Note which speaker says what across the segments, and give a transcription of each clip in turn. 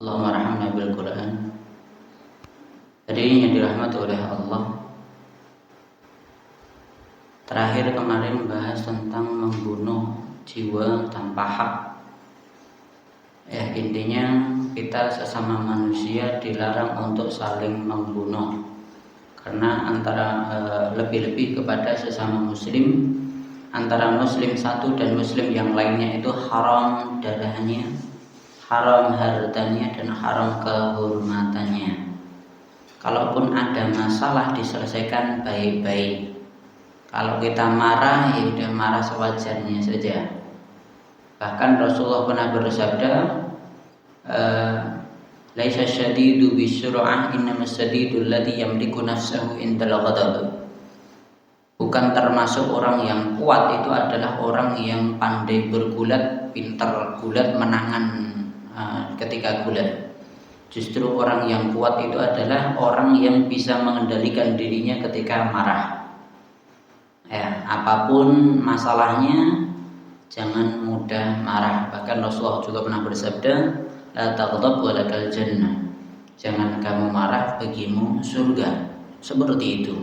Speaker 1: Allahumma rahmna bil Quran. Hadirin yang dirahmati oleh Allah. Terakhir kemarin bahas tentang membunuh jiwa tanpa hak. Intinya kita sesama manusia dilarang untuk saling membunuh. Karena lebih-lebih kepada sesama muslim, antara muslim satu dan muslim yang lainnya itu haram darahnya, haram hartanya, dan haram kehormatannya. Kalaupun ada masalah diselesaikan baik-baik. Kalau kita marah, ya udah marah sewajarnya saja. Bahkan Rasulullah pernah bersabda, laisa syadidu bisur'ah innamas syadidul ladzi yamliku nafsahu indal ghadab. Bukan termasuk orang yang kuat itu adalah orang yang pandai bergulat, pintar gulat, menangan ketika gulat. Justru orang yang kuat itu adalah orang yang bisa mengendalikan dirinya ketika marah. Apapun masalahnya, jangan mudah marah. Bahkan Rasulullah juga pernah bersabda, la taghdab wa lakal jannah. Jangan kamu marah, bagimu surga. Seperti itu.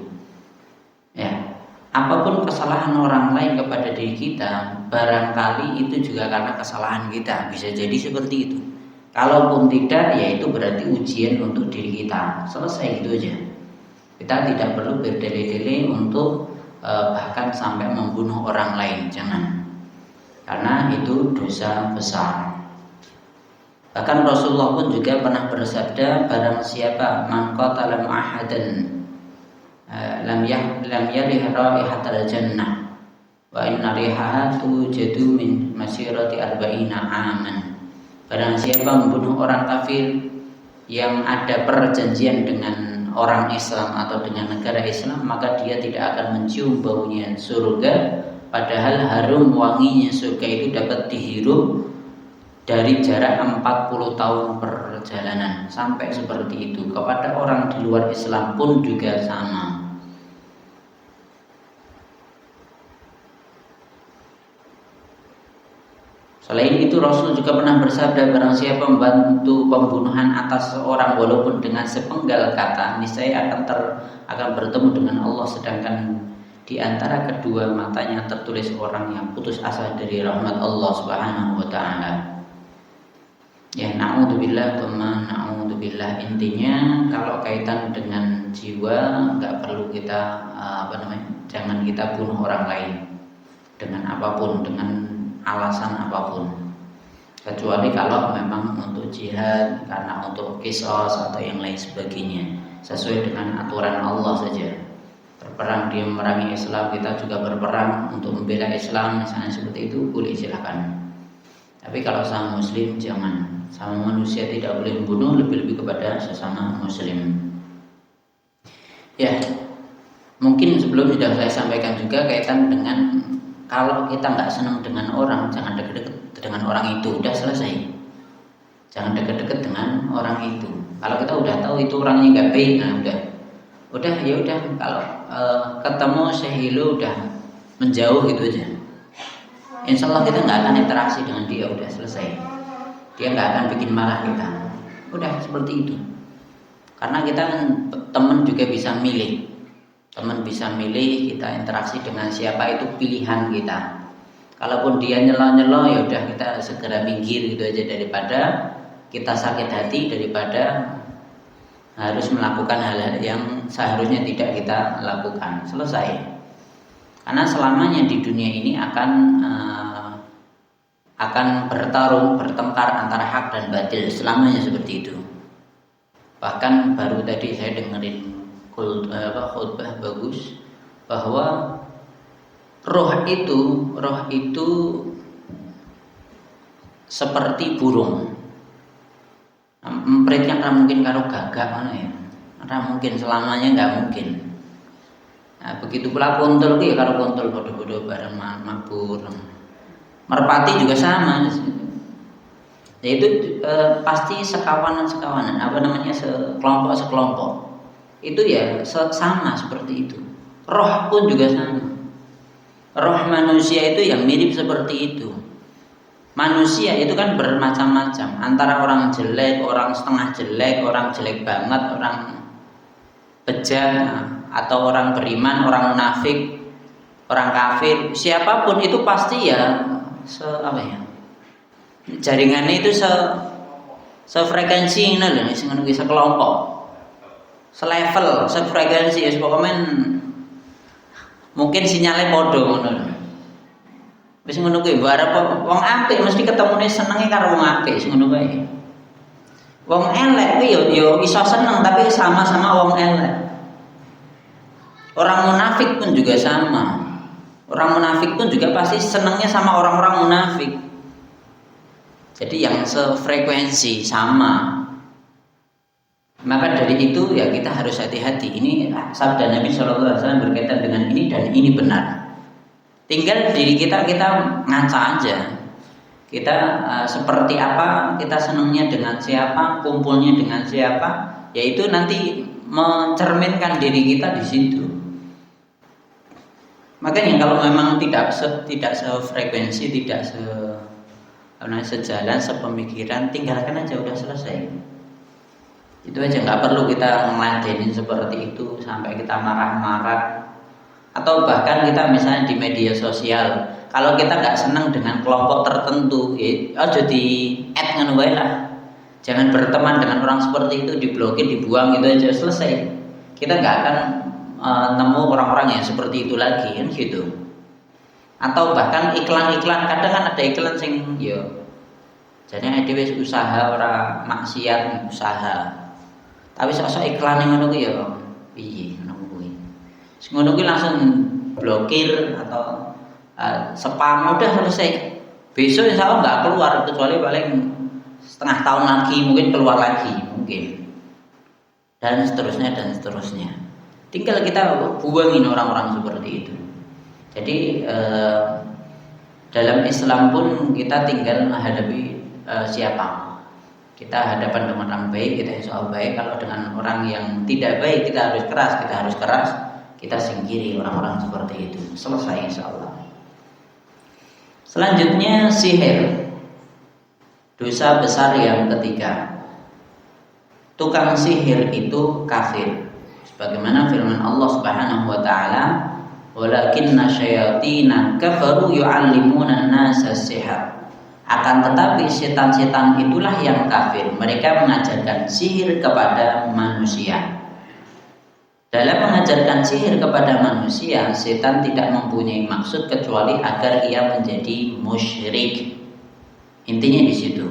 Speaker 1: Apapun kesalahan orang lain kepada diri kita, barangkali itu juga karena kesalahan kita. Bisa jadi seperti itu. Kalaupun tidak, ya itu berarti ujian untuk diri kita. Selesai itu aja. Kita tidak perlu berdele-dele untuk bahkan sampai membunuh orang lain, jangan. Karena itu dosa besar. Bahkan Rasulullah pun juga pernah bersabda, barang siapa man qatala mu'ahadan lam yarih raihatal jannah wa inna rihaha tujadu min masirati arba'ina aman. Barang siapa membunuh orang kafir yang ada perjanjian dengan orang Islam atau dengan negara Islam, maka dia tidak akan mencium baunya surga, padahal harum wanginya surga itu dapat dihirup dari jarak 40 tahun perjalanan. Sampai seperti itu. Kepada orang di luar Islam pun juga sama. Selain itu Rasul juga pernah bersabda, barang siapa membantu pembunuhan atas seorang walaupun dengan sepenggal kata, niscaya akan bertemu dengan Allah, sedangkan di antara kedua matanya tertulis orang yang putus asa dari rahmat Allah Subhanahu wa taala. Na'udzubillah tsumma na'udzubillah. Intinya kalau kaitan dengan jiwa enggak perlu kita jangan kita bunuh orang lain dengan apapun, dengan alasan apapun, kecuali kalau memang untuk jihad, karena untuk qisas atau yang lain sebagainya, sesuai dengan aturan Allah saja. Berperang, dia memerangi Islam, kita juga berperang untuk membela Islam, misalnya seperti itu, boleh silakan. Tapi kalau sama muslim jangan. Sama manusia tidak boleh membunuh, lebih-lebih kepada sesama muslim. Mungkin sebelum sudah saya sampaikan juga kaitan dengan kalau kita nggak senang dengan orang, jangan deket-deket dengan orang itu. Udah selesai. Jangan deket-deket dengan orang itu. Kalau kita udah tahu itu orangnya nggak baik, nah udah ya udah. Kalau ketemu sehilu udah menjauh gitu aja. Insya Allah kita nggak akan interaksi dengan dia. Udah selesai. Dia nggak akan bikin marah kita. Udah seperti itu. Karena kita teman juga bisa milih. Teman bisa milih kita interaksi dengan siapa, itu pilihan kita. Kalaupun dia nyelo-nyelo, ya udah kita segera minggir gitu aja, daripada kita sakit hati, daripada harus melakukan hal-hal yang seharusnya tidak kita lakukan. Selesai. Karena selamanya di dunia ini akan bertarung, bertengkar antara hak dan batil, selamanya seperti itu. Bahkan baru tadi saya dengerin khutbah bagus, bahwa roh itu seperti burung. Empritnya kan mungkin karo gagak mana ya? Karena mungkin selamanya nggak mungkin. Nah, begitu pula kontol ki karo kontol bodoh-bodoh bareng mabur. Merpati juga sama. Yaitu pasti sekawanan, sekelompok. Itu ya sama seperti itu. Roh pun juga sama. Roh manusia itu yang mirip seperti itu. Manusia itu kan bermacam-macam, antara orang jelek, orang setengah jelek, orang jelek banget, orang bejat, atau orang beriman, orang munafik, orang kafir, siapapun itu pasti ya jaringannya itu sefrekuensi ini loh, sekelompok, selevel, sefrekuensi, ya pokoknya mungkin sinyalnya podo ngono lho. Wis ngono kuwi barep wong apik mesti ketemune senenge karo wong apik wis ngono kuwi. Wong elek kuwi yo iso seneng tapi sama-sama wong elek. Orang munafik pun juga sama. Orang munafik pun juga pasti senengnya sama orang-orang munafik. Jadi yang sefrekuensi sama. Maka dari itu ya kita harus hati-hati. Ini sabda Nabi SAW berkaitan dengan ini dan ini benar. Tinggal diri kita ngaca aja. Kita seperti apa, kita senangnya dengan siapa, kumpulnya dengan siapa, yaitu nanti mencerminkan diri kita di situ. Makanya kalau memang tidak sefrekuensi, tidak sejalan, sepemikiran, tinggalkan aja, udah selesai. Itu aja, nggak perlu kita ngeladenin seperti itu sampai kita marah-marah. Atau bahkan kita misalnya di media sosial, kalau kita nggak senang dengan kelompok tertentu, ya jadi add ngono wae lah. Jangan berteman dengan orang seperti itu, diblokir, dibuang, gitu aja selesai. Kita nggak akan nemu orang-orang yang seperti itu lagi kan gitu. Atau bahkan iklan-iklan, kadang kan ada iklan sing yo jane dhewe usaha ora maksiat usaha. Tapi sok-sok iklan ngono ku ya piye ngono kuwi. Ngono kuwi langsung blokir atau spam, udah selesai. Besok insya Allah nggak keluar, kecuali paling setengah tahun lagi mungkin keluar lagi mungkin. Dan seterusnya dan seterusnya. Tinggal kita buangin orang-orang seperti itu. Jadi dalam Islam pun kita tinggal menghadapi siapa. Kita hadapan dengan orang baik, kita insya Allah baik. Kalau dengan orang yang tidak baik, kita harus keras. Kita singkiri orang-orang seperti itu. Selesai insya Allah. Selanjutnya sihir, dosa besar yang ketiga. Tukang sihir itu kafir. Sebagaimana firman Allah Subhanahu wa taala, "Walakinna syayatina kafaru yu'allimuna an-nasa as-sihr." Akan tetapi setan-setan itulah yang kafir. Mereka mengajarkan sihir kepada manusia. Dalam mengajarkan sihir kepada manusia, setan tidak mempunyai maksud kecuali agar ia menjadi musyrik. Intinya di situ.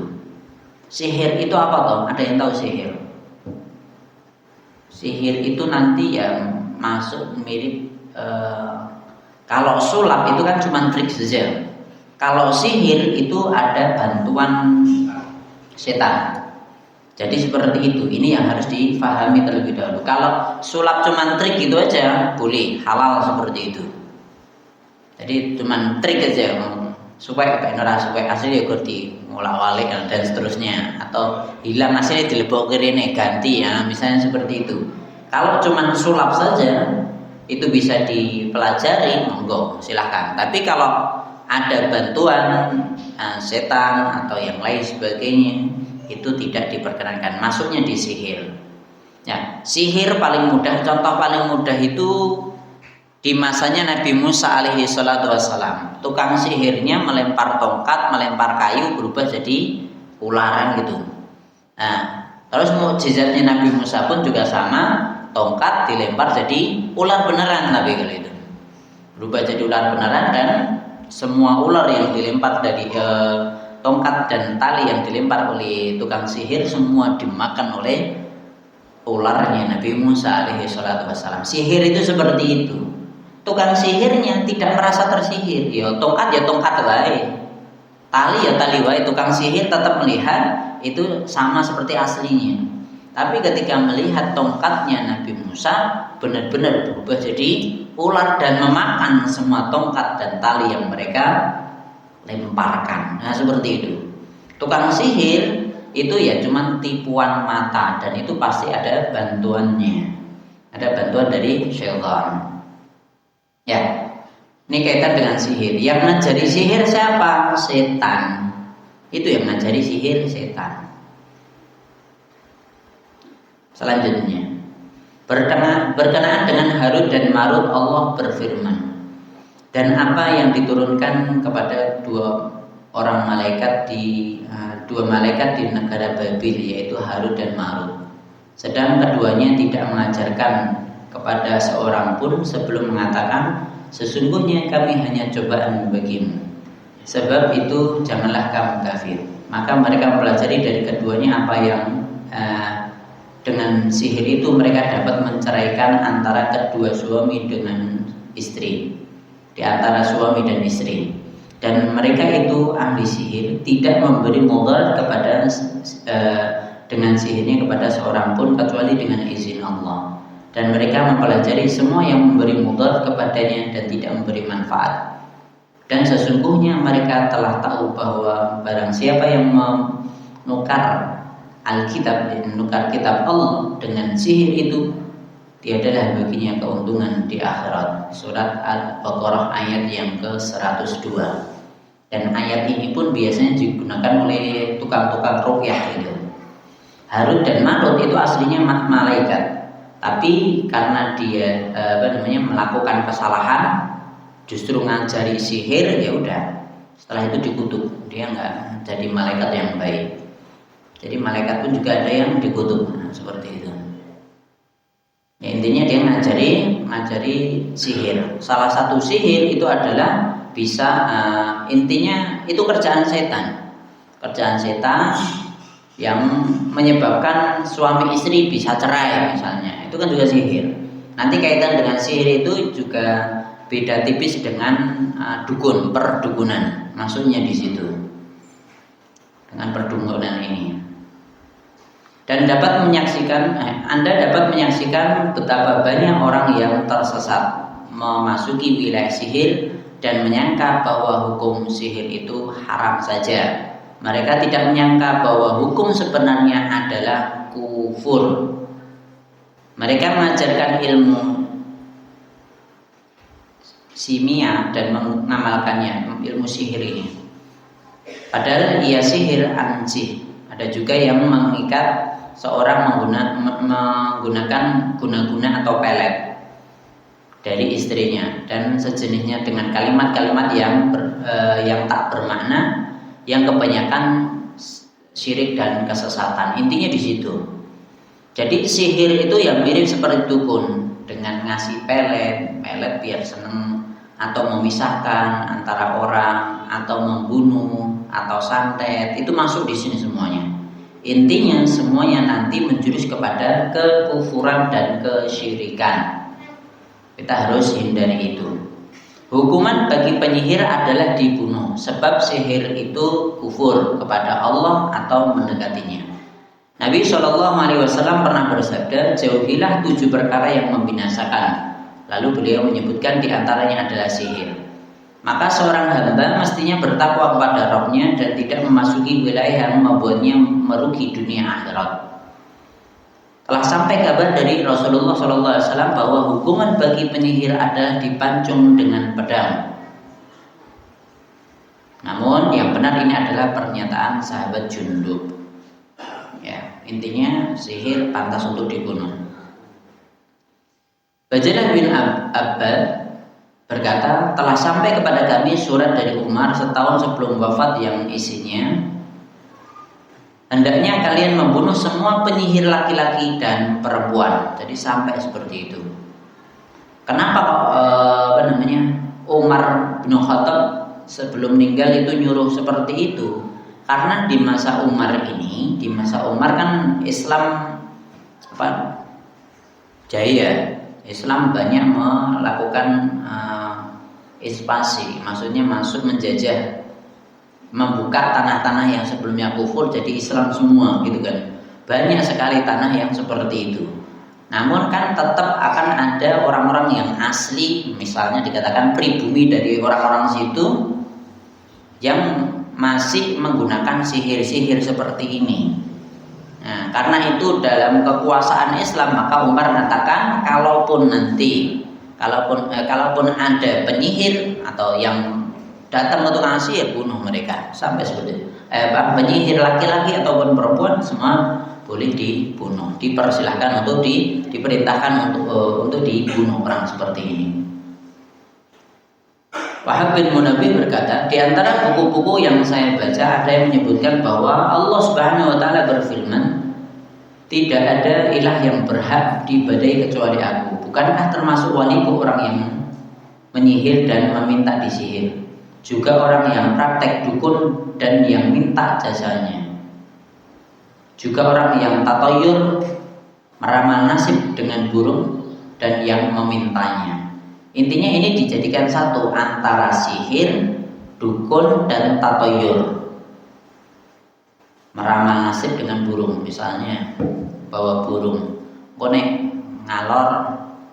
Speaker 1: Sihir itu apa toh? Ada yang tahu sihir? Sihir itu nanti yang masuk mirip kalau sulap itu kan cuma trik saja. Kalau sihir itu ada bantuan setan. Jadi seperti itu. Ini yang harus difahami terlebih dahulu. Kalau sulap cuma trik gitu aja boleh, halal seperti itu. Jadi cuma trik aja supaya supaya asli kurti ngulak-walik dan seterusnya, atau hilang asli dilebok kene ganti ya, misalnya seperti itu. Kalau cuma sulap saja itu bisa dipelajari, monggo silahkan. Tapi kalau ada bantuan setan atau yang lain sebagainya, itu tidak diperkenankan, masuknya di sihir. Ya, sihir paling mudah, contoh paling mudah itu di masanya Nabi Musa alaihi salatu wassalam. Tukang sihirnya melempar tongkat, melempar kayu berubah jadi ularan gitu. Nah, terus mukjizatnya Nabi Musa pun juga sama, tongkat dilempar jadi ular beneran Nabi kali itu. Berubah jadi ular beneran, dan semua ular yang dilempar dari tongkat dan tali yang dilempar oleh tukang sihir semua dimakan oleh ularnya Nabi Musa alaihi salatu wassalam. Sihir itu seperti itu. Tukang sihirnya tidak merasa tersihir. Ya tongkat wae. Tali ya tali wae. Tukang sihir tetap melihat itu sama seperti aslinya. Tapi ketika melihat tongkatnya Nabi Musa benar-benar berubah jadi ular dan memakan semua tongkat dan tali yang mereka lemparkan. Nah seperti itu. Tukang sihir itu ya cuman tipuan mata, dan itu pasti ada bantuannya. Ada bantuan dari syaitan. Ya, ini kaitan dengan sihir. Yang ngajari sihir siapa? Setan. Itu yang ngajari sihir setan. Selanjutnya, berkenaan dengan Harut dan Marut, Allah berfirman, dan apa yang diturunkan kepada dua malaikat di negara Babil, yaitu Harut dan Marut. Sedang keduanya tidak mengajarkan kepada seorang pun sebelum mengatakan, sesungguhnya kami hanya cobaan bagimu. Sebab itu janganlah kamu kafir. Maka mereka mempelajari dari keduanya apa yang dengan sihir itu mereka dapat menceraikan antara kedua suami dengan istri, di antara suami dan istri. Dan mereka itu ahli sihir, tidak memberi mudarat kepada dengan sihirnya kepada seorang pun kecuali dengan izin Allah. Dan mereka mempelajari semua yang memberi mudarat kepadanya dan tidak memberi manfaat. Dan sesungguhnya mereka telah tahu bahwa barang siapa yang menukar Alkitab, menukar kitab Allah dengan sihir itu, tiadalah baginya keuntungan di akhirat. Surat Al-Baqarah ayat yang ke-102. Dan ayat ini pun biasanya digunakan oleh tukang-tukang ruqyah itu. Harut dan Marut itu aslinya malaikat, tapi karena dia melakukan kesalahan, justru ngajari sihir, ya udah. Setelah itu dikutuk, dia nggak jadi malaikat yang baik. Jadi malaikat pun juga ada yang dikutuk, seperti itu. Ya, intinya dia ngajari sihir. Salah satu sihir itu adalah bisa intinya itu kerjaan setan. Kerjaan setan yang menyebabkan suami istri bisa cerai misalnya. Itu kan juga sihir. Nanti kaitan dengan sihir itu juga beda tipis dengan dukun, perdukunan. Maksudnya di situ. Dengan perdukunan ini. Dan Anda dapat menyaksikan betapa banyak orang yang tersesat memasuki wilayah sihir dan menyangka bahwa hukum sihir itu haram saja. Mereka tidak menyangka bahwa hukum sebenarnya adalah kufur. Mereka mengajarkan ilmu simia dan mengamalkannya, ilmu sihir ini. Padahal ia sihir ansih. Ada juga yang mengikat seorang menggunakan guna-guna atau pelet dari istrinya dan sejenisnya dengan kalimat-kalimat yang tak bermakna, yang kebanyakan syirik dan kesesatan. Intinya di situ. Jadi sihir itu yang mirip seperti dukun, dengan ngasih pelet biar seneng, atau memisahkan antara orang, atau membunuh, atau santet, itu masuk di sini semuanya. Intinya semuanya nanti menjurus kepada kekufuran dan kesyirikan. Kita harus hindari itu. Hukuman bagi penyihir adalah dibunuh, sebab sihir itu kufur kepada Allah atau mendekatinya. Nabi SAW pernah bersabda, jauhilah 7 perkara yang membinasakan. Lalu beliau menyebutkan diantaranya adalah sihir. Maka seorang hamba mestinya bertakwa kepada Rabb-Nya dan tidak memasuki wilayah yang membuatnya merugi dunia akhirat. Telah sampai kabar dari Rasulullah SAW bahwa hukuman bagi penyihir adalah dipancung dengan pedang. Namun yang benar ini adalah pernyataan sahabat Jundub. Ya, intinya sihir pantas untuk dibunuh. Bajalah bin Abbad berkata, telah sampai kepada kami surat dari Umar setahun sebelum wafat yang isinya, hendaknya kalian membunuh semua penyihir laki-laki dan perempuan. Jadi sampai seperti itu. Kenapa Umar bin Khattab sebelum meninggal itu nyuruh seperti itu? Karena di masa Umar kan Islam jaya. Islam banyak melakukan ekspansi, maksudnya masuk menjajah, membuka tanah-tanah yang sebelumnya kufur jadi Islam semua, gitu kan. Banyak sekali tanah yang seperti itu. Namun kan tetap akan ada orang-orang yang asli, misalnya dikatakan pribumi dari orang-orang situ yang masih menggunakan sihir-sihir seperti ini. Nah, karena itu dalam kekuasaan Islam, maka Umar mengatakan kalaupun ada penyihir atau yang Datang ke tukang nasi ya bunuh mereka sampai seperti itu. Penyihir laki-laki ataupun perempuan semua boleh dibunuh. Dipersilahkan untuk diperintahkan untuk dibunuh orang seperti ini. Wahab bin Munabbih berkata, di antara buku-buku yang saya baca ada yang menyebutkan bahwa Allah Subhanahu wa taala berfirman, tidak ada ilah yang berhak diibadahi kecuali aku. Bukankah termasuk waliku orang yang menyihir dan meminta disihir? Juga orang yang praktek dukun dan yang minta jasanya. Juga orang yang tatayur, meramal nasib dengan burung dan yang memintanya. Intinya ini dijadikan satu antara sihir, dukun dan tatayur. Meramal nasib dengan burung, misalnya bawa burung, kok nek ngalor,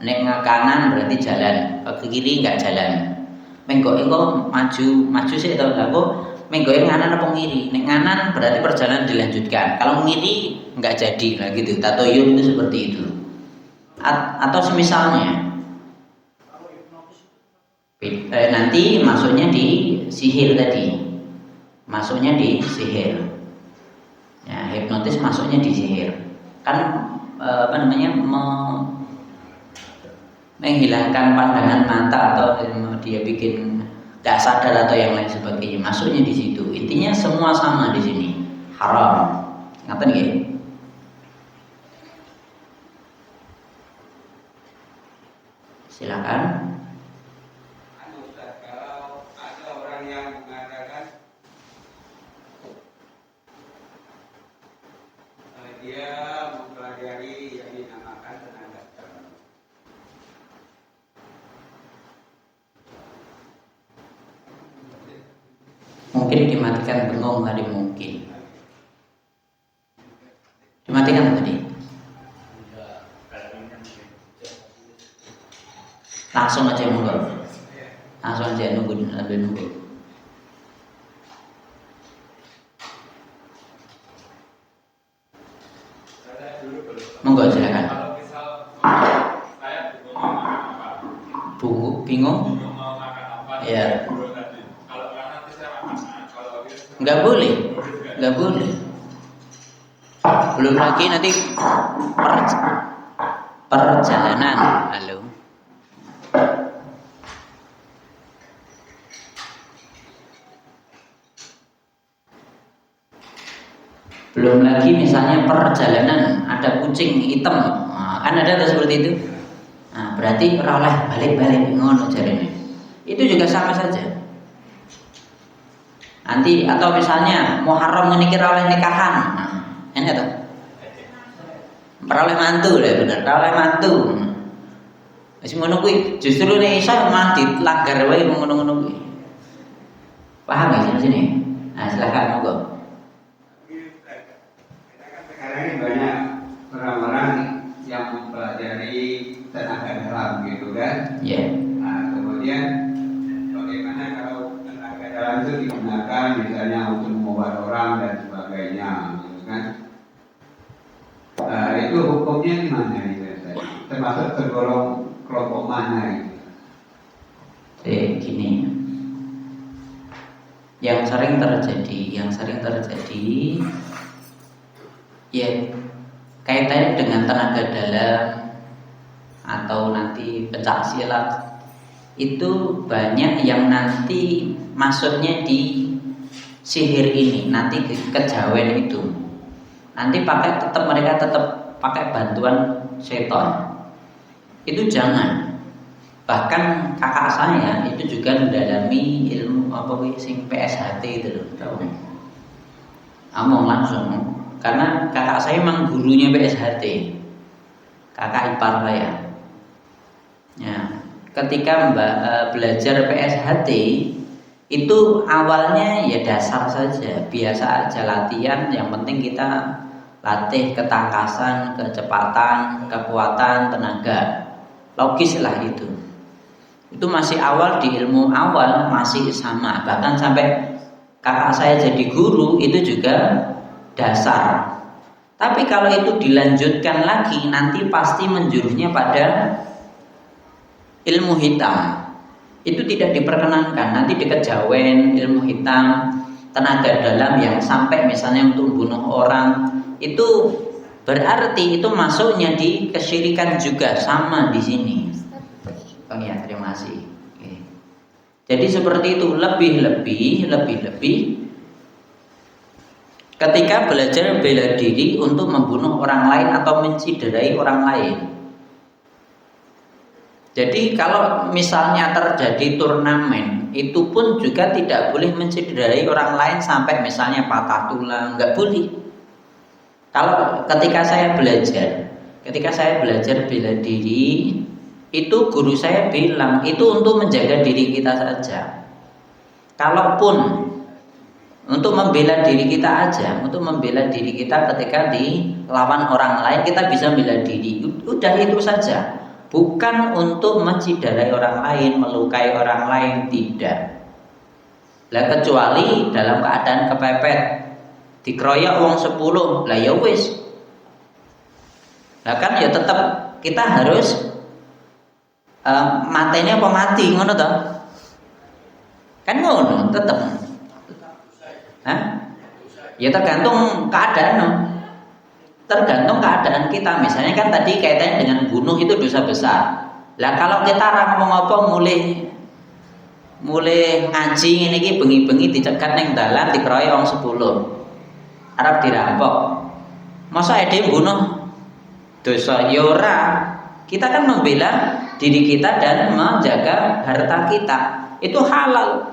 Speaker 1: nek kanan berarti jalan, ke kiri nggak jalan. Menggo maju sih tau gak kok menggo nganan apa ngiri. Nek nganan berarti perjalanan dilanjutkan. Kalau ngiri nggak jadi lah gitu. Tatoyur itu seperti itu. Atau semisalnya nanti masuknya di sihir tadi. Masuknya di sihir. Ya, hipnotis masuknya di sihir. Kan menghilangkan pandangan mata atau dia bikin gak sadar atau yang lain sebagainya, masuknya di situ. Intinya semua sama di sini, haram. Ngapain ya? Silakan.
Speaker 2: Kalau ada orang yang mengatakan dia mempelajari yang dinamakan tenaga dalam.
Speaker 1: Mungkin dimatikan bengong tadi mungkin. Dimatikan tadi. Langsung aja monggo. Langsung aja nunggu sambil nunggu. Monggo silakan.
Speaker 3: Kalau misal saya
Speaker 1: Bingung?
Speaker 3: mau makan apa?
Speaker 1: Ya.
Speaker 3: Kalau nanti saya makan, kalau
Speaker 1: Nggak boleh. Belum lagi nanti perjalanan. Halo. Belum lagi misalnya perjalanan ada kucing hitam, kan ada seperti itu. Nah, berarti oleh balik-balik ngono jarene. Itu juga sama saja. Nanti atau misalnya Muharram menikir oleh nikahan, ini tuh. Peroleh mantu lah bener, peroleh mantu. Wis ngono kuwi justru nek isa mati langgar wae ngono-ngono kuwi. Paham ya sini? Nah, silakan monggo.
Speaker 2: Sekarang ini banyak orang-orang yang mempelajari tenaga dalam gitu kan.
Speaker 1: Ya.
Speaker 2: Nah, kemudian bagaimana kalau tenaga dalam itu digunakan misalnya untuk mengubah orang dan sebagainya gitu kan. Nah, itu hukumnya gimana itu biasanya? Termasuk tergolong kelompok mana itu?
Speaker 1: Gini. Yang sering terjadi ya kaitannya dengan tenaga dalam atau nanti pencak silat itu banyak yang nanti masuknya di sihir ini, nanti kejawen itu nanti mereka tetap pakai bantuan setan. Itu jangan. Bahkan kakak saya itu juga mendalami ilmu sing PSHT itu loh, tahu? Ngomong langsung, karena kakak saya memang gurunya PSHT, kakak ipar saya. Ya, ketika belajar PSHT itu awalnya ya dasar saja, biasa aja latihan. Yang penting kita latih ketangkasan, kecepatan, kekuatan, tenaga. Logis lah itu. Itu masih awal, di ilmu awal masih sama. Bahkan sampai kakak saya jadi guru itu juga dasar. Tapi kalau itu dilanjutkan lagi nanti pasti menjurusnya pada ilmu hitam. itu tidak diperkenankan. Nanti dikejawen, ilmu hitam, tenaga dalam yang sampai misalnya untuk bunuh orang, itu berarti itu masuknya di kesyirikan juga, sama di sini. Oh ya, terima kasih. Oke. Jadi seperti itu, lebih-lebih ketika belajar bela diri untuk membunuh orang lain atau menciderai orang lain. Jadi kalau misalnya terjadi turnamen, itu pun juga tidak boleh menciderai orang lain sampai misalnya patah tulang, nggak boleh. Kalau ketika saya belajar bela diri, itu guru saya bilang itu untuk menjaga diri kita saja. Kalaupun untuk membela diri kita aja, untuk membela diri kita ketika dilawan orang lain, kita bisa bela diri. Udah itu saja. Bukan untuk menciderai orang lain, melukai orang lain, tidak. Lah kecuali dalam keadaan kepepet, dikeroyok wong 10, lah ya wis. Lah kan ya tetap kita harus mateni apa mati, ngono toh? Kan ngono, tetap. Hah? Ya tergantung keadaan. Tergantung keadaan kita. Misalnya kan tadi kaitannya dengan bunuh itu dosa besar. Lah kalau kita ngomong apa mulai ngaji ini bengi-bengi dicegat ning dalan dikeroyok wong 10. Arep dirampok. Masa ade bunuh dosa ya ora. Kita kan membela diri kita dan menjaga harta kita. Itu halal.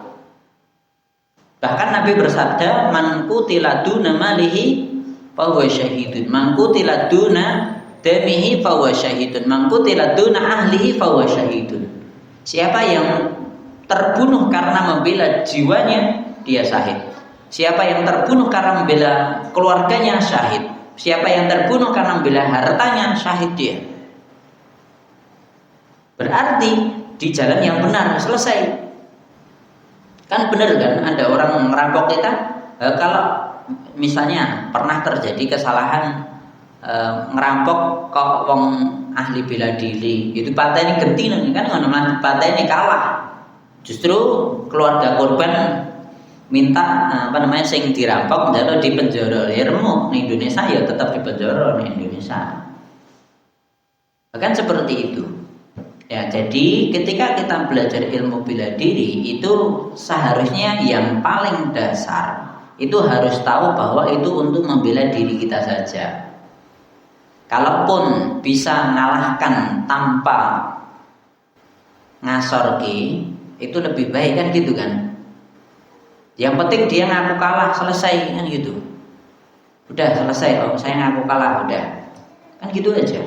Speaker 1: Bahkan Nabi bersabda, "Man qutila duna malihi fahuwa syahidun, man qutila duna damihi fahuwa syahidun, man qutila duna ahlihi fahuwa syahidun." Siapa yang terbunuh karena membela jiwanya, dia syahid. Siapa yang terbunuh karena membela keluarganya, syahid. Siapa yang terbunuh karena membela hartanya, syahid dia. Berarti di jalan yang benar, selesai. Kan benar kan, ada orang merampok kita, kalau misalnya pernah terjadi kesalahan ngerampok kok wong ahli bela diri, itu pateni gentine kan ngono, pateni kalah. Justru keluarga korban minta sing dirampok njaluk di penjara. Irmu di Indonesia ya tetap di penjara di Indonesia. Bahkan seperti itu. Ya, jadi ketika kita belajar ilmu bela diri itu seharusnya yang paling dasar itu harus tahu bahwa itu untuk membela diri kita saja. Kalaupun bisa mengalahkan tanpa ngasorki, itu lebih baik kan gitu kan. Yang penting dia ngaku kalah, selesai kan gitu. Udah selesai, oh saya ngaku kalah, udah. Kan gitu aja.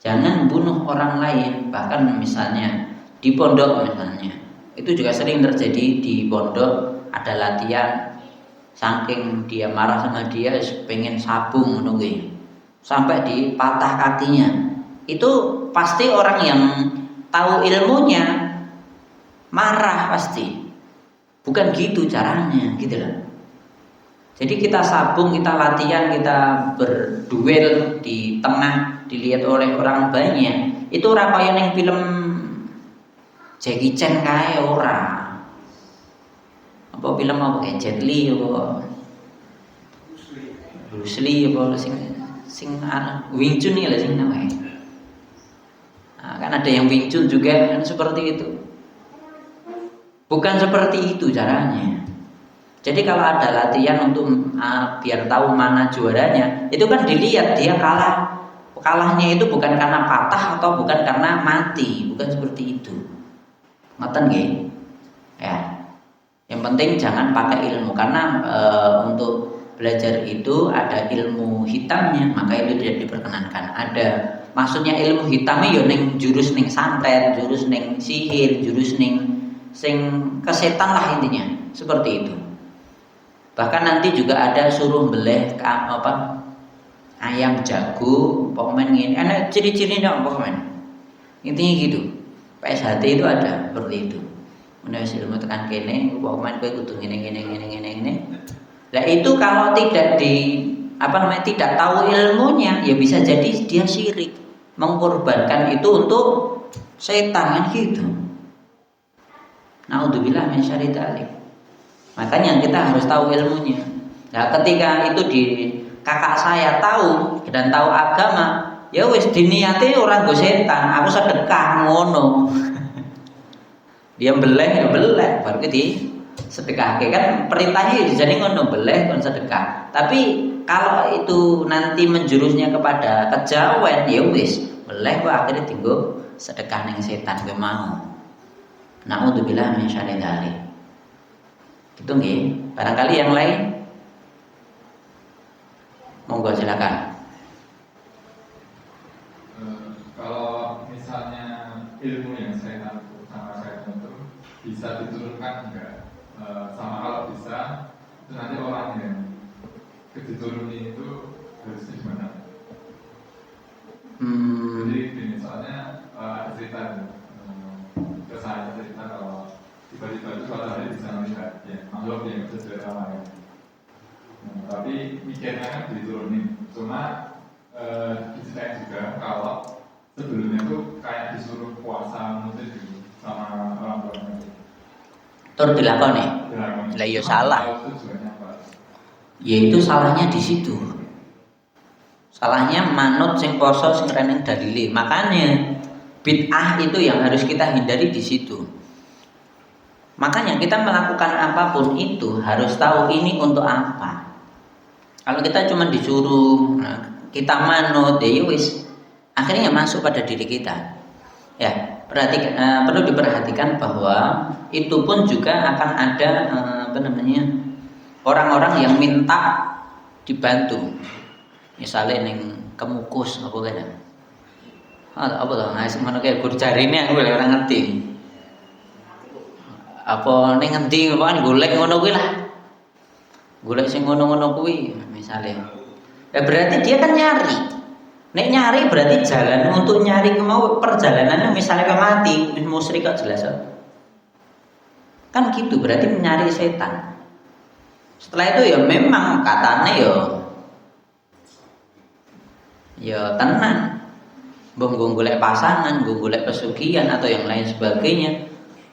Speaker 1: Jangan bunuh orang lain, bahkan misalnya di pondok misalnya. Itu juga sering terjadi di pondok, ada latihan. Saking dia marah sama dia, pengen sabung menunggu sampai dipatah kakinya. Itu pasti orang yang tahu ilmunya marah pasti. Bukan gitu caranya, gitu loh. Jadi kita sabung, kita latihan, kita berduel di tengah, dilihat oleh orang banyak. Itu ora kaya ning film Jackie Chan kae ora. Apa film apa kayak Jet Li apa Bruce Lee apa sing Wing Chun ya lah sing namanya. Nah, kan ada yang Wing Chun juga kan seperti itu. Bukan seperti itu caranya. Jadi kalau ada latihan untuk biar tahu mana juaranya, itu kan dilihat dia kalah. Kalahnya itu bukan karena patah atau bukan karena mati, bukan seperti itu. Ngoten nggih? Ya. Yang penting jangan pakai ilmu karena untuk belajar itu ada ilmu hitamnya, maka itu tidak diperkenankan. Ada maksudnya ilmu hitamnya yo ning jurus ning santet, jurus ning sihir, jurus ning sing kesetan lah intinya, seperti itu. Bahkan nanti juga ada suruh beleh ayam jago, pokoknya ini enak ciri-cirinya pokoknya. Intinya gitu. PSHT itu ada seperti itu. Menulis ilmu tekan kene, pokoknya kowe kudu ngene. Lah itu kalau tidak tidak tahu ilmunya, ya bisa jadi dia syirik, mengorbankan itu untuk setan kan gitu. Naudzubillah min syarri dzalik. Makanya kita harus tahu ilmunya. Nah, ketika itu di kakak saya tahu dan tahu agama, ya wis diniati orang go setan, aku sedekah ngono. Dia beleh ya beleh, baru di sedekah. Kan perintahnya jadi ngono, beleh kon sedekah. Tapi kalau itu nanti menjurusnya kepada kejawen, ya wis beleh kok akhirnya tinggal sedekah ning setan gue mau. Naudzubillah min syarri dzalik. Gitu nggih. Barangkali yang lain monggo silakan.
Speaker 3: Kalau misalnya ilmu yang saya tahu sama saya itu bisa diturunkan enggak? Sama kalau bisa, itu nanti orang yang dituruni itu harusnya gimana? Jadi gini, soalnya ada cerita ke saya cerita kalau tiba-tiba itu suatu hari bisa melihat ya makhluk yang sesuai lain. Tapi mikirnya kan diturunin. Cuma diceritain juga kalau sebelumnya tuh kayak disuruh puasa mungkin dulu sama orang tuanya.
Speaker 1: Tur dilakoni. Lah ya salah. Ya itu salahnya di situ. Salahnya manut sing poso sing reneng dalile. Makanya bid'ah itu yang harus kita hindari di situ. Makanya kita melakukan apapun itu harus tahu ini untuk apa. Kalau kita cuma disuruh, kita manut, ya wis, akhirnya masuk pada diri kita. Ya, perlu diperhatikan bahwa itu pun juga akan ada orang-orang yang minta dibantu. Misalnya neng kemukus apa kan? Apa tuh? Ngasih mana kayak guru cari ini aku orang ngerti. Apa neng ngerti apa kan golek ngono kuwi lah. Golek sing ngono-ngono kuwi misalnya. Berarti dia kan nyari. Nek nyari berarti jalan untuk nyari mau perjalanannya misalnya ke mati, musyrik kok jelas. Kan gitu berarti mencari setan. Setelah itu ya memang katanya ya tenang. Mbok golek pasangan, golek pesugihan atau yang lain sebagainya.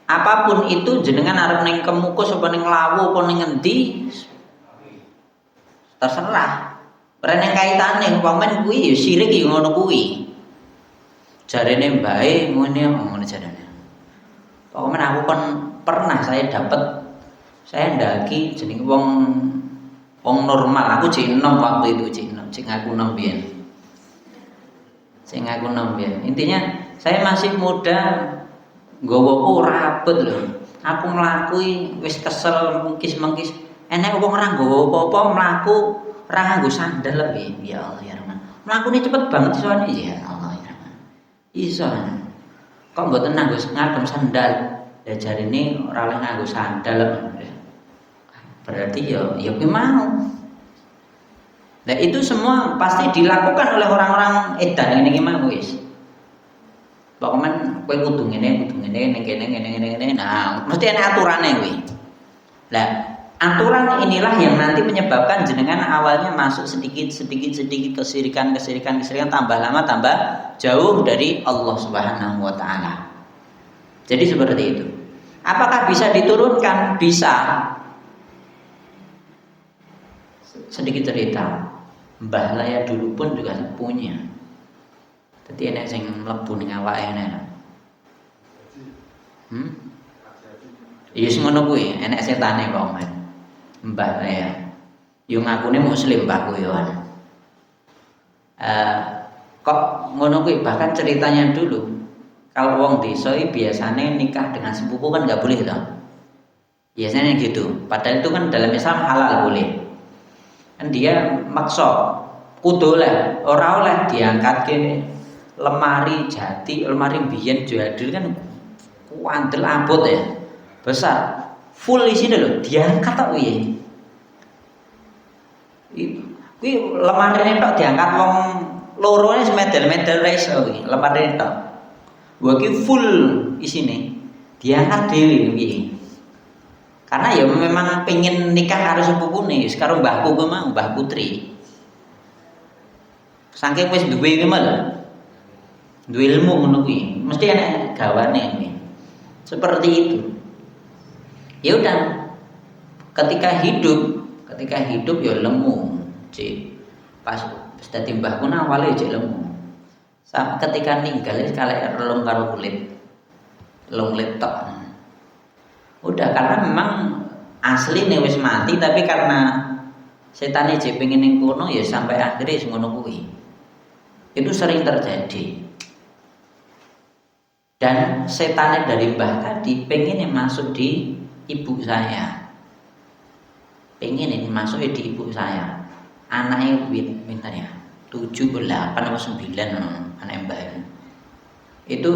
Speaker 1: Apapun itu jenengan arep ning kemukus apa ning lawu apa ning endi terserah. Rene kaitane umpamane kuwi ya syirik ya ngono kuwi. Jarene mbae ngono jarene. Pokoknya aku kan pernah saya ndaki jenenge wong normal. Aku cek enom waktu itu cek ngaku enom biyen. Cek ngaku enom biyen. Intinya saya masih muda, nggowoku rabet lho. Aku mlaku wis kesel mengkis-mengkis. Enek wong ora nggowo apa-apa mlaku ora nganggo sandal piye. Ya Allah ya Rahman. Mlakune cepet banget soalnya ya Allah ya Rahman. Iso. Kok mboten nganggo ngadem sandal. Ya jarine ora oleh nganggo sandal. Berarti ya kuwi mau. Nah itu semua pasti dilakukan oleh orang-orang edan ini gimana wis. Pokoknya kowe kudu ngene ning kene. Nah, mesti ana aturane kuwi. Lah, aturan inilah yang nanti menyebabkan jenengan awalnya masuk sedikit kesirikan tambah lama tambah jauh dari Allah Subhanahu wa taala. Jadi seperti itu. Apakah bisa diturunkan? Bisa. Sedikit cerita. Mbah Laya dulu pun juga punya. Jadi enek sing mlebu ning awake enek. Iya sing ngono kuwi, enek setane kok men. Mbah Laya. Yo ngakune muslim mbahku yo. Kok ngono kuwi bahkan ceritanya dulu. Kalau wong desa biasanya nikah dengan sepupu kan enggak boleh toh. Biasanya gitu. Padahal itu kan dalam Islam halal boleh. Kan dia maksa kudu oleh ora oleh diangkat ke lemari jati, lemari biyen jadul kan kuantel abot ya. Besar. Full isine lho, diangkat tok piye. Kuwi lemarine tok diangkat wong lorone semedel-medel ra iso kuwi, lemarine tok. Gua ki full isine. Diangkat dhewe piye. Karena ya memang pengen nikah karo sepupune, sekarang mbahku ku mau Mbah Putri. Saking wis duwe iki mel. Duwe ilmu ngono kuwi, mesti ana gawane kuwi. Seperti itu. Ya udah, ketika hidup ya lemu, cik. Pas dadi mbahku awale cek lemu. Ketika ninggal kalek relung karo kulit. Relung tok. Udah, karena memang asline wis mati, tapi karena setane jek pengen ning kono ya sampai akhirnya wis ngono kuwi. Itu sering terjadi. Dan setane dari mbah tadi pengen masuk di ibu saya. Pengen masuk di ibu saya. Anaknya pinter ya, 7, 8, atau 9 anak mbah itu.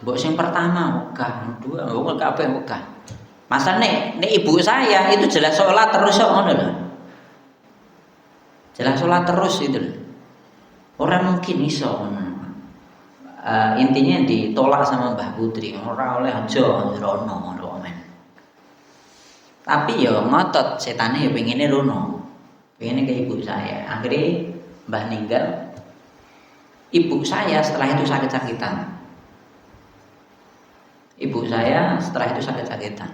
Speaker 1: Mbok sing pertama wegah, dua mbok kabeh wegah. Masa nek ibu saya itu jelas sholat terus kok ngono lho. Jelas sholat terus itu lho. Orang mungkin iso ngono. Intinya ditolak sama Mbah Putri, ora oleh aja rono ngono men. Tapi ya ngotot setane ya pengine rono. Pengennya ke ibu saya. Akhirnya Mbah ninggal. Ibu saya setelah itu sakit-sakitan. Ibu saya setelah itu sakit-sakitan.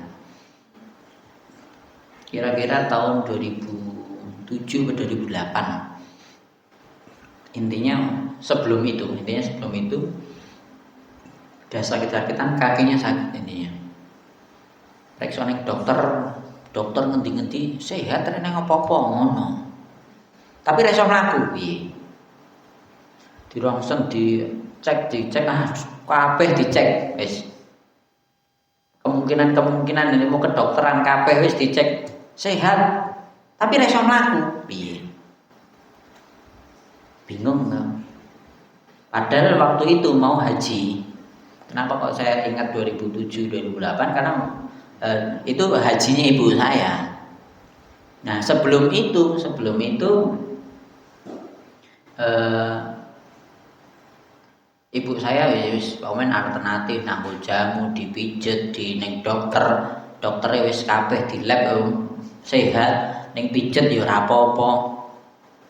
Speaker 1: Kira-kira tahun 2007 atau 2008. Intinya sebelum itu udah sakit-sakitan, kakinya sakit intinya. Rekso ning dokter ngendi-ngendi sehat rene apa-apa ngono. Tapi reso mlaku piye? Di rongsen dicek kabeh dicek wis. Kemungkinan ini mau kedokteran kabeh wis dicek sehat. Tapi reso mlaku piye? Bingung kan? Padahal waktu itu mau haji. Kenapa kok saya ingat 2007 2008? Karena itu hajinya ibu saya. Nah sebelum itu ibu saya wis komen alternatif nanggo jamu, dipijet di ning dokter wis kabeh di lab sehat, ning pijet ya ora apa-apa.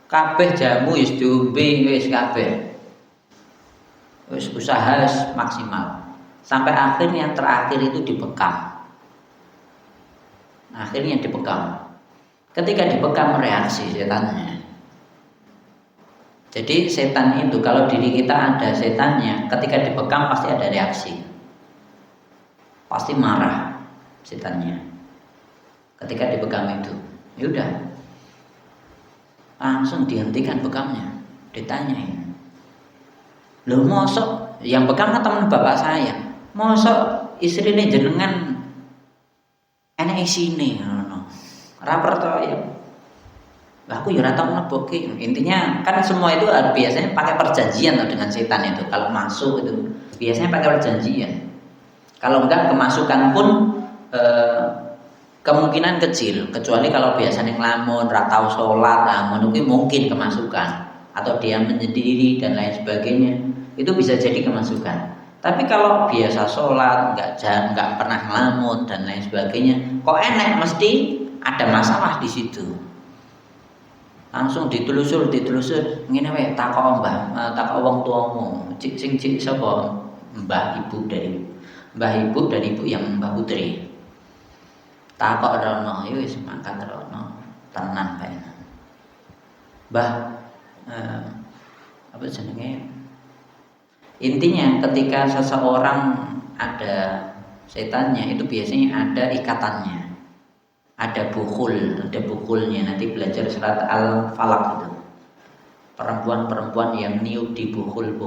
Speaker 1: Kabeh jamu wis diombe wis kabeh. Wis usaha maksimal. Sampai akhirnya terakhir itu dibekam. Akhirnya dibekam. Ketika dibekam reaksi setannya. Jadi setan itu kalau diri kita ada setannya, ketika dibekam pasti ada reaksi. Pasti marah setannya. Ketika dibekam itu, ya udah. Langsung dihentikan bekamnya. Ditanyain. Loh mosok yang bekam kan teman bapak saya. Mosok istrine jenengan enek isine ngono. Ora percaya. Lah aku ya ora tau nebokke. Intinya kan semua itu biasanya pakai perjanjian dengan setan itu. Kalau masuk itu biasanya pakai perjanjian. Kalau enggak kemasukan pun kemungkinan kecil, kecuali kalau biasanya ngelamun, ora tau salat, ngono kuwi mungkin kemasukan atau dia menyendiri dan lain sebagainya. Itu bisa jadi kemasukan. Tapi kalau biasa sholat, nggak pernah ngelamun dan lain sebagainya, kok enak mesti ada masalah di situ. Langsung ditelusur, ngene wae takok takok wong tuamu, sing sapa? Mbah ibu dari ibu yang Mbah Putri. Takok rono, ya wis mangkat rono, tenan bae. Mbah apa jenenge? Intinya ketika seseorang ada setannya itu biasanya ada ikatannya. Ada bukulnya. Nanti belajar surat Al-Falaq itu. Perempuan-perempuan yang niup di buhul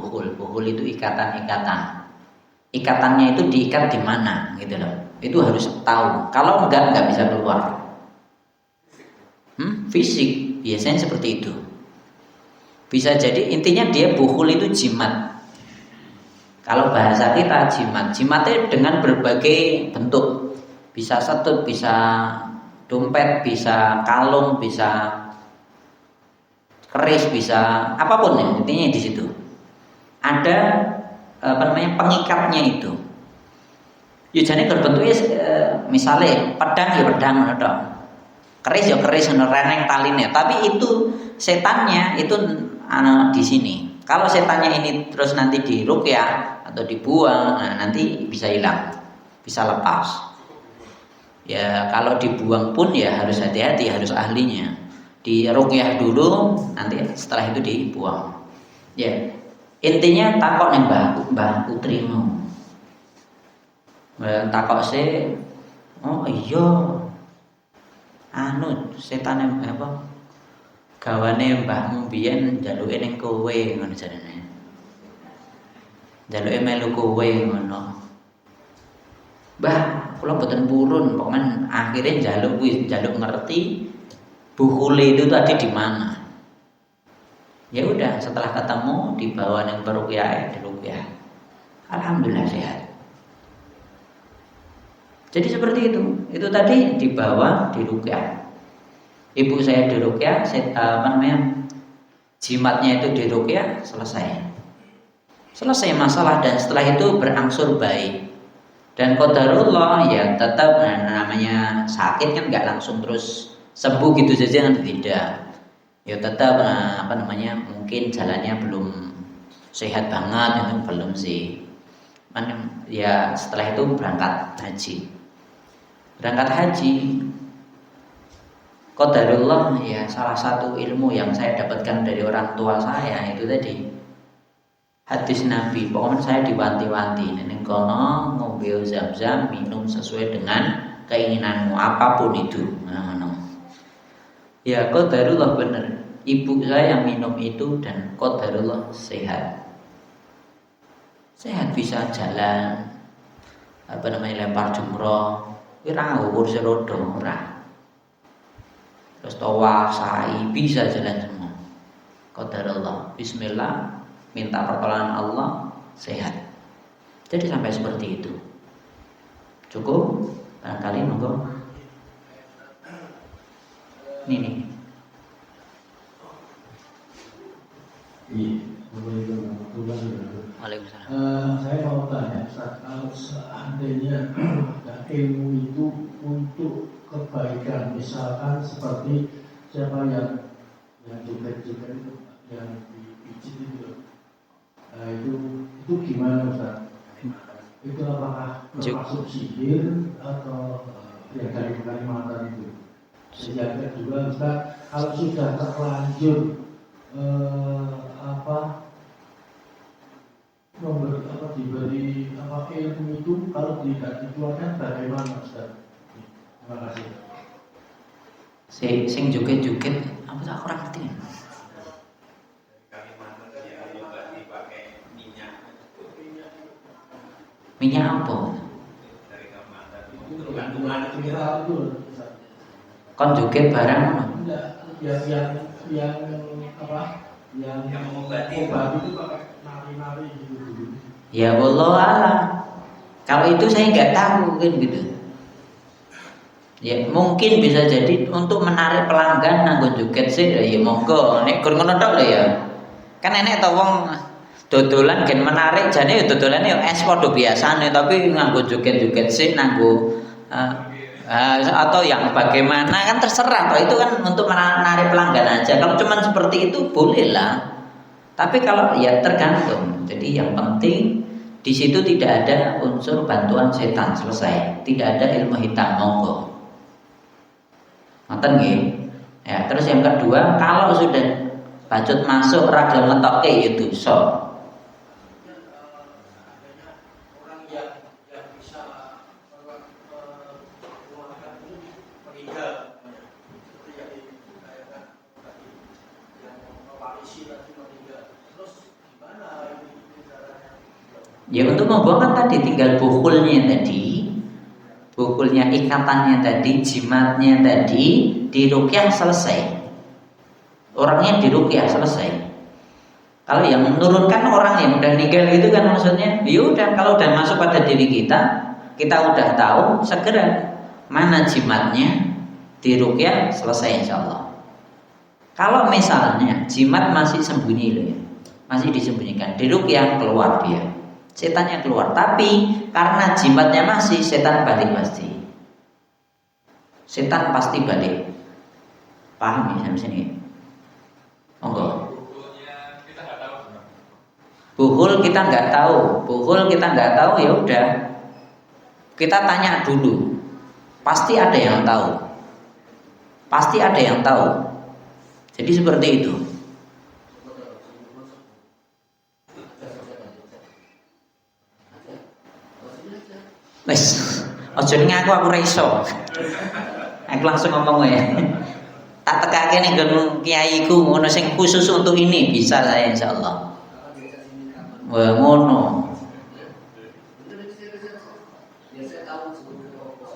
Speaker 1: itu ikatan-ikatan. Ikatannya itu diikat di mana gitu loh. Itu harus tahu. Kalau enggak bisa keluar. Fisik biasanya seperti itu. Bisa jadi intinya dia buhul itu jimat. Kalau bahasa kita jimatnya dengan berbagai bentuk. Bisa setut, bisa dompet, bisa kalung, bisa keris, bisa apapun ya, intinya di situ. Ada pengikatnya itu. Yujane berbentuknya misalnya pedang ya pedang ngono. Keris ya keris ngono reneng taline, tapi itu setannya itu di sini. Kalau setannya ini terus nanti diruqyah atau dibuang, nanti bisa hilang, bisa lepas. Ya kalau dibuang pun ya harus hati-hati, harus ahlinya. Di ruqyah dulu, nanti setelah itu dibuang. Ya. Intinya takok ning Mbah Putri mau. Takok se, oh iya. Anu setan apa? Gawane mbahmu biyen njaluke ning kowe ngono jarene. Njaluke melu kowe ngono. Mbah, kula mboten purun, pokoknya akhirnya njaluk ngerti bukhule itu tadi di mana. Ya udah, setelah ketemu dibawa yang peruqyah, diruqyah. Alhamdulillah sehat. Jadi seperti itu. Itu tadi dibawa diruqyah. Ibu saya diruqyah, jimatnya itu diruqyah, selesai. Selesai masalah dan setelah itu berangsur baik. Dan qadarullah ya tetap namanya sakit kan nggak langsung terus sembuh gitu saja kan tidak. Ya tetap mungkin jalannya belum sehat banget itu belum sih. Ya setelah itu berangkat haji. Berangkat haji qadarullah ya salah satu ilmu yang saya dapatkan dari orang tua saya itu tadi hadis Nabi, pokoknya saya diwanti-wanti ning kono ngombe zam-zam, minum sesuai dengan keinginanmu apapun itu. Nah. Ya qadarullah bener. Ibu saya yang minum itu dan qadarullah sehat. Sehat bisa jalan lempar jumroh, ora kursi roda ora. Terus tawaf, sa'i bisa jalan semua. Qadarullah. Bismillah. Minta pertolongan Allah, sehat. Jadi sampai seperti itu. Cukup? Barangkali monggo. Ini. Waalaikumsalam.
Speaker 4: Saya mau tanya, kalau seandainya ilmu itu untuk kebaikan, misalkan seperti siapa yang joget-joget itu, yang dipijit itu. Itu gimana Ustaz? Itu apakah termasuk sihir atau yang dari Kalimantan itu? Yang kedua Ustaz, kalau sudah terlanjur diberi ilmu itu, kalau tidak dikeluarkan bagaimana Ustaz? Terima kasih.
Speaker 1: Sing joget-joget apa tak kurang ngerti. Minyak apa? Kon joget barang apa?
Speaker 4: Yang mengobati itu pakai nari-nari gitu.
Speaker 1: Ya wallahu alam. Kalau itu saya nggak tahu kan gitu. Ya mungkin bisa jadi untuk menarik pelanggan nganggo joget sih ya monggo. Nek kur ngono tok lho ya. Kan enek to wong dodolan gen menarik jane ya dodolane ya es padha biasane tapi nganggo joget-joget sih nganggo atau yang bagaimana kan terserah toh, itu kan untuk menarik pelanggan aja. Kalau cuma seperti itu boleh lah. Tapi kalau ya tergantung. Jadi yang penting di situ tidak ada unsur bantuan setan, selesai. Tidak ada ilmu hitam, monggo. Ngoten nggih. Ya, terus yang kedua, kalau sudah bacut masuk ra gelem ngetokke ya dosa. Ya untuk membuang kan tadi tinggal bukulnya tadi, bukulnya ikatannya tadi, jimatnya tadi diruqyah selesai. Orangnya diruqyah selesai. Kalau yang menurunkan orang yang udah meninggal itu kan maksudnya, ya udah kalau udah masuk pada diri kita udah tahu segera mana jimatnya diruqyah selesai insyaallah. Kalau misalnya jimat masih sembunyi loh ya, masih disembunyikan, diruqyah keluar dia. Setannya keluar, tapi karena jimatnya masih, setan balik pasti. Setan pasti balik. Paham ya sampai sini? Monggo. Buhul kita nggak tahu, ya udah. Kita tanya dulu. Pasti ada yang tahu. Pasti ada yang tahu. Jadi seperti itu. Wes, ojo ngaku aku ra iso. Aku langsung ngomong ya. Tak tekake ning nggon kiaiku ngono sing khusus untuk ini bisa saya insyaallah. Wah, ngono.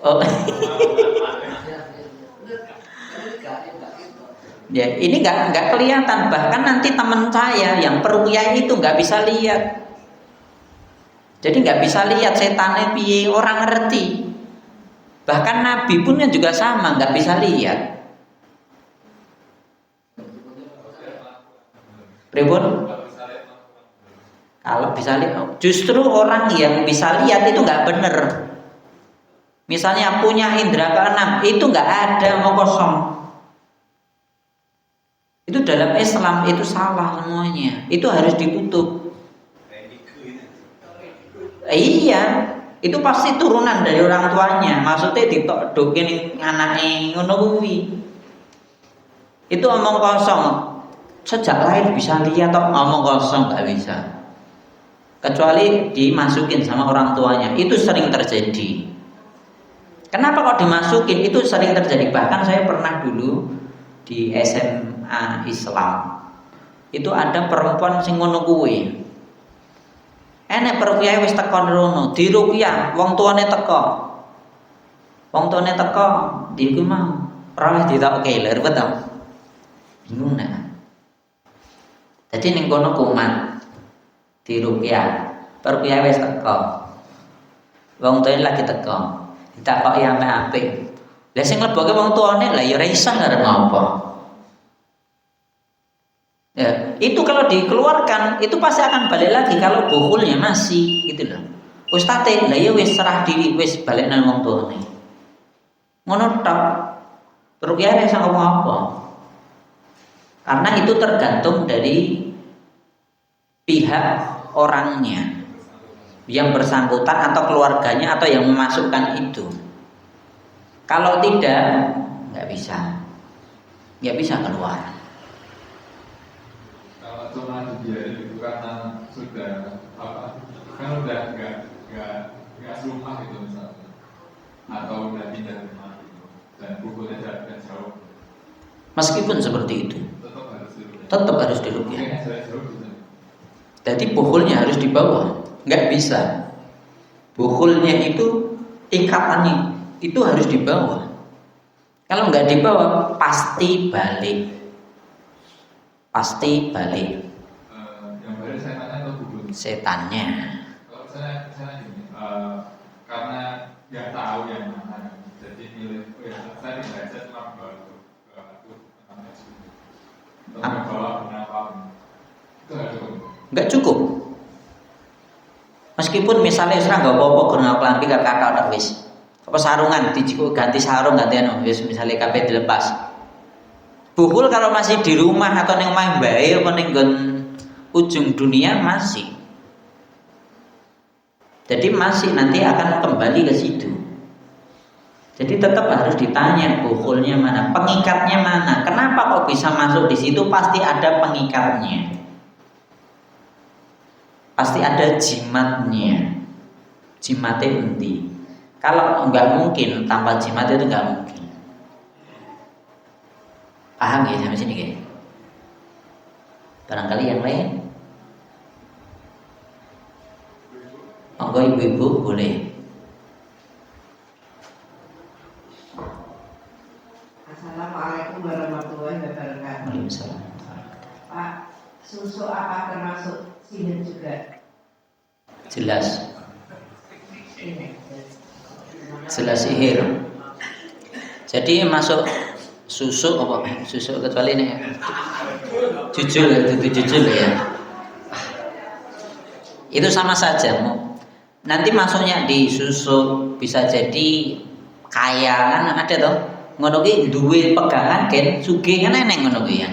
Speaker 1: Oh. Ya, ini nggak kelihatan, bahkan nanti teman saya yang peruqyah itu nggak bisa lihat. Jadi nggak bisa lihat setannya piye, orang ngerti. Bahkan Nabi pun juga sama, nggak bisa lihat. Pripun? Kalau bisa lihat, justru orang yang bisa lihat itu nggak benar. Misalnya punya indera keenam, itu nggak ada, mau kosong. Itu dalam Islam itu salah semuanya. Itu harus ditutup. Iya, itu pasti turunan dari orang tuanya. Maksudnya ditokdokin anake ngono kuwi. Itu omong kosong. Sejak lahir bisa lihat atau omong kosong nggak bisa. Kecuali dimasukin sama orang tuanya. Itu sering terjadi. Kenapa kok dimasukin? Itu sering terjadi. Bahkan saya pernah dulu di SMA Islam. Itu ada perempuan sing ngono kuwi. Enek peruqyah wis teko rono, diruqyah wong tuane teko. Wong tuane teko, iku mau ora wis ditokke lho, betul. Bingung nek. Jadi ning kono kumat diruqyah, peruqyah wis teko. Wong tuane lagi teko. Ditakoki apik-apik. Lah sing leboke wong tuane lah ya ora iso arep ngopo. Ya, itu kalau dikeluarkan itu pasti akan balik lagi kalau bukulnya masih gitu loh. Ustadz, lah ya wis serah diri, wis balik nang wong tuane. Ngono tok. Ruqyah nek sak apa? Karena itu tergantung dari pihak orangnya yang bersangkutan atau keluarganya atau yang memasukkan itu. Kalau tidak, nggak bisa keluar.
Speaker 3: Cuma dibiarin itu karena sudah kan udah nggak serumah gitu misalnya, atau udah pindah rumah gitu, dan bukulnya jaraknya jauh.
Speaker 1: Meskipun seperti itu, tetap harus diruqyah. Jadi bukulnya harus dibawa, nggak bisa. Bukulnya itu ikatannya itu harus dibawa. Kalau nggak dibawa pasti balik.
Speaker 3: Yang balik setannya atau bubur?
Speaker 1: Setannya.
Speaker 3: Kalau saya gini, karena nggak tahu yang mana, jadi milih. Saya tidak bisa cuma bawa atau bawa berapa? Itu nggak cukup.
Speaker 1: Nggak cukup. Meskipun misalnya serang nggak apa-apa guna kelambi kakak tak wis. Apa sarungan ganti sarung gantian wis misalnya kabeh dilepas. Bukul kalau masih di rumah atau neng omah bae apa ning ujung dunia masih. Jadi masih nanti akan kembali ke situ. Jadi tetap harus ditanya bukulnya mana, pengikatnya mana. Kenapa kok bisa masuk di situ? Pasti ada pengikatnya. Pasti ada jimatnya. Jimatnya inti. Kalau nggak mungkin tanpa jimat itu nggak mungkin. Paham ya sampai sini guys? Barangkali yang lain? Monggo ibu-ibu boleh.
Speaker 5: Assalamualaikum warahmatullahi wabarakatuh.
Speaker 1: Waalaikumsalam.
Speaker 5: Pak, susu apa termasuk sihir juga?
Speaker 1: Jelas. Jelas sihir. Jadi masuk susu apa? Susu kecuali ini jujur ya. Itu sama saja. Nanti masuknya di susu bisa jadi kaya kan ada toh. Ngono ki duwe pegangan kan sugih kan eneng ngono ki ya.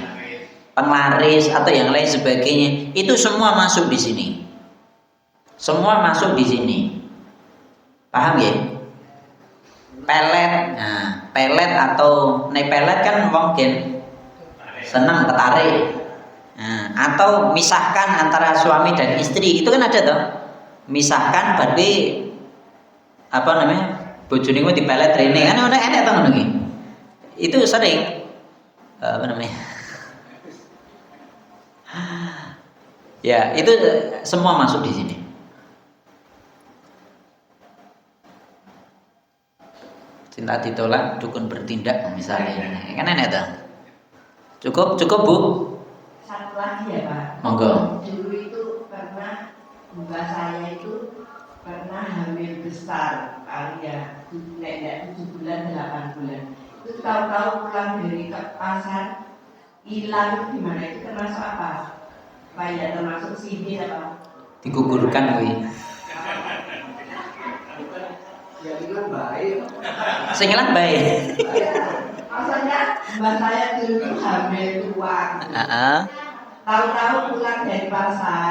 Speaker 1: Penglaris atau yang lain sebagainya. Itu semua masuk di sini. Semua masuk di sini. Paham ya? pelet. Nah, pelet atau pelet kan wong gen seneng ketarik. Nah, atau misahkan antara suami dan istri itu kan ada toh. Misahkan berarti apa namanya? Bojone kuwi dipelet rene kan ono enek to ngono iki. Itu sering apa namanya? Ya, itu semua masuk di sini. Cinta ditolak, dukun bertindak misalnya. Kan enak tuh. Cukup Bu.
Speaker 5: Satu lagi ya Pak.
Speaker 1: Monggo.
Speaker 5: Dulu itu pernah mbak saya itu pernah hamil besar kali ya, nenek 7 bulan 8 bulan. Itu tahu-tahu pulang dari ke pasar hilang gimana itu termasuk apa? Pak ya termasuk sihir apa?
Speaker 1: Digugurkan kuwi.
Speaker 2: Ya itu baik.
Speaker 1: Sing ilang bae.
Speaker 5: Maksudnya mbak saya dulu hamil tua.
Speaker 1: Heeh.
Speaker 5: Tahu-tahu pulang dari pasar